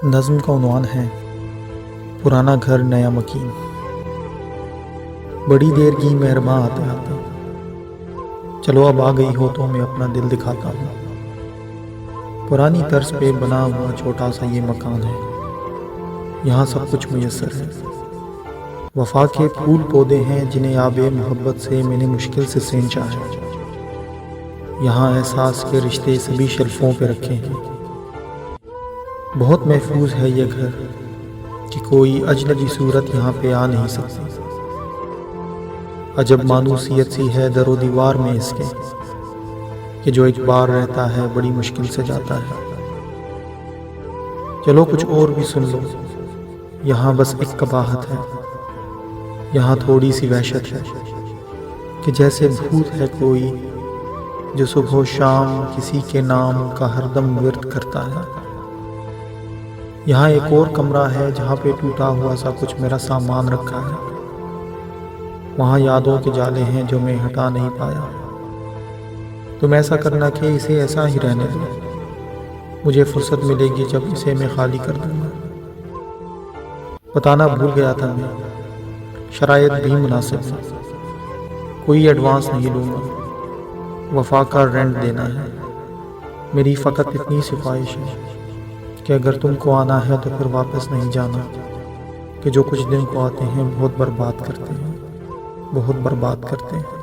नज़्म का उन्वान है पुराना घर नया मकीन। बड़ी देर की मेहरबान आते आते, चलो अब आ गई हो तो मैं अपना दिल दिखाता हूँ। पुरानी तर्ज पे बना हुआ छोटा सा ये मकान है, यहाँ सब कुछ मुयस्सर है। वफा के फूल पौधे हैं जिन्हें आबे मोहब्बत से मैंने मुश्किल से सींचा है। यहाँ एहसास के रिश्ते सभी शेल्फों पे रखे हैं। बहुत महफूज है ये घर कि कोई अजनबी सूरत यहाँ पे आ नहीं सकती। अजब मानूसियत सी है दरो दीवार में इसके कि जो एक बार रहता है बड़ी मुश्किल से जाता है। चलो कुछ और भी सुन लो, यहाँ बस एक कबाहत है, यहाँ थोड़ी सी वहशत है कि जैसे भूत है कोई जो सुबह शाम किसी के नाम का हरदम विर्द करता है। यहाँ एक और कमरा है जहाँ पे टूटा हुआ सा कुछ मेरा सामान रखा है। वहाँ यादों के जाले हैं जो मैं हटा नहीं पाया। तुम ऐसा करना कि इसे ऐसा ही रहने दो, मुझे फुर्सत मिलेगी जब इसे मैं खाली कर दूंगा। बताना भूल गया था मैं, शरायत भी मुनासिब है, कोई एडवांस नहीं लूँगा, वफा का रेंट देना है। मेरी फ़कत इतनी सी ख्वाहिश है कि अगर तुमको आना है तो फिर वापस नहीं जाना, कि जो कुछ दिन को आते हैं बहुत बर्बाद करते हैं, बहुत बर्बाद करते हैं।